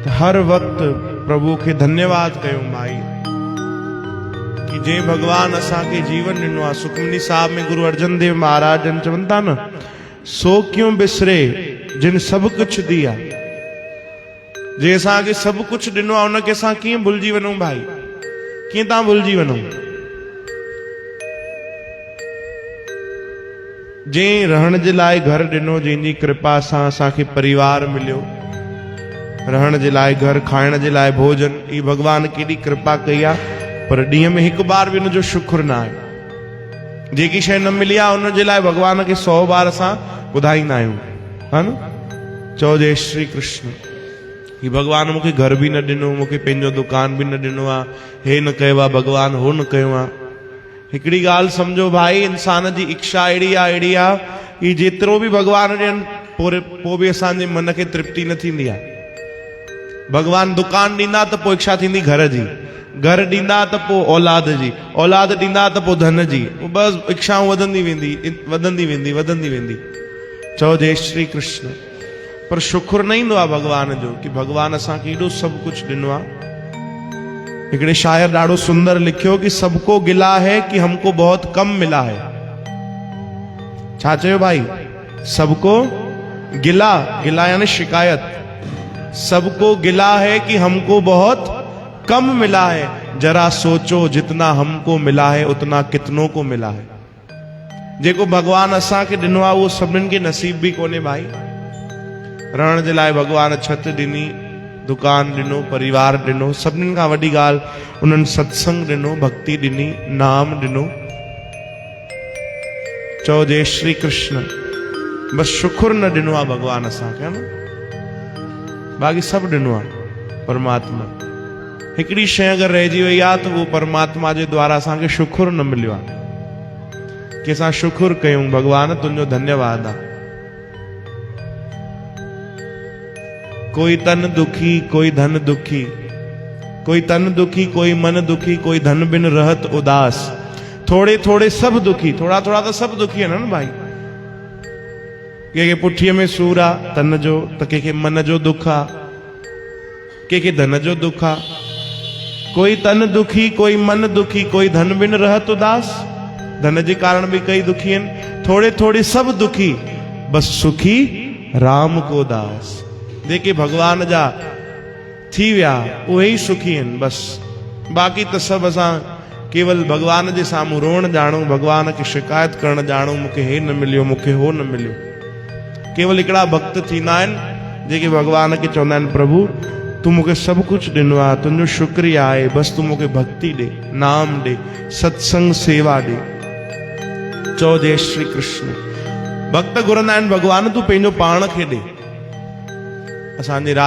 हर वक्त प्रभु के धन्यवाद कयूं भाई कि जे भगवान असा के जीवन दिनो आ। सुखमनी साहब में गुरु अर्जन देव महाराज जन चवन था न, सो क्यों बिसरे जिन सब कुछ दिया। जे असा के सब कुछ दिनो आ, उनके असा किं भुलजी वनूं भाई, किं ता भुलजी वनूं। जे रहण जे लाइ घर दिनो, जंहिंजी कृपा सां असांखे परिवार मिलियो, रहण जे लाइ घर, खाइण जे लाइ भोजन, ई भगवान केॾी कृपा कई आहे। पर ॾींहं में हिकु बार बि हुनजो शुक्र न आहे। जेकी शइ न मिली आहे उन जे लाइ भगवान खे 100 बार असां ॿुधाईंदा आहियूं, हा न। चओ जय श्री कृष्ण। ही भगवान मूंखे घर बि न ॾिनो, मूंखे पंहिंजो दुकान बि न ॾिनो आहे, हे न कयो आहे भगवान, हो न कयो आहे। हिकिड़ी ॻाल्हि सम्झो भाई, इंसान जी इच्छा अहिड़ी आहे कि जेतिरो बि भगवान ॾियनि पोइ बि असांजे मन खे तृप्ति न थींदी आहे। भगवान दुकान ॾींदा त पोइ इच्छा थींदी घर जी, घर ॾींदा त पोइ औलाद जी, औलाद ॾींदा त पोइ धन जी। बस इच्छाऊं वधंदी वेंदी। चओ जय श्री कृष्ण। पर शुक्र न ईंदो आहे भगवान जो कि भगवान असांखे एॾो सभु कुझु ॾिनो आहे। हिकिड़े शायर ॾाढो सुंदर लिखियो कि सबको गिला है कि हमको बहुत कम मिला है। छा चयो भाई? सबको गिला, गिला यानी शिकायत। सबको गिला है कि हमको बहुत कम मिला है, जरा सोचो जितना हमको मिला है उतना कितनों को मिला है। जेको भगवान असांखे ॾिनो आहे उहो सभिनीनि खे नसीब बि कोन्हे भाई। रहण जे लाइ भगवान छत ॾिनी, दुकान ॾिनो, परिवार ॾिनो, सभिनीनि खां वॾी ॻाल्हि उन्हनि सत्संग ॾिनो, भक्ति ॾिनी, नाम ॾिनो। चओ जय श्री कृष्ण। बस शुक्र न ॾिनो आहे भगवान असांखे, न बाक़ी सभु ॾिनो आहे परमात्मा। हिकिड़ी शइ अगरि रहिजी वई आहे त उहो परमात्मा जे द्वारा असांखे शुक्र न मिलियो आहे कि असां शुक्र कयूं भगवान तुंहिंजो धन्यवाद आहे। कोई तन दुखी, कोई धन दुखी, कोई तन दुखी, कोई मन दुखी, कोई धन बिन रहत उदास। थोड़े थोड़े सब दुखी, थोड़ा थोड़ा तो सब दुखी है ना भाई। के पुठीअ में सूर आहे तन जो, त के मन जो दुख आहे, के धन जो दुख आहे। कोई तन दुखी, कोई मन दुखी, कोई धन बिन रहत उदास। धन जे कारण भी कई दुखी आहिनि। थोड़े थोड़े सब दुखी, बस सुखी राम को दास। जेके भगवान जा थी विया उहे ई सुखी आहिनि बस। बाक़ी त सभु असां केवल भगवान जे साम्हूं रोअण ॼाणूं, भगवान खे शिकायत करण ॼाणूं, मूंखे हे न मिलियो, मूंखे हो न मिलियो। केवल हिकिड़ा भक्त थींदा आहिनि जेके भगवान खे चवंदा आहिनि प्रभु तूं मूंखे सभु कुझु ॾिनो आहे, तुंहिंजो शुक्रिया आहे, बसि तूं मूंखे भक्ति ॾे, नाम ॾे, सत्संग सेवा ॾे। चओ जय श्री कृष्ण। भक्त घुरंदा आहिनि भगवान तूं पंहिंजो पाण खे ॾे। असांजे राधा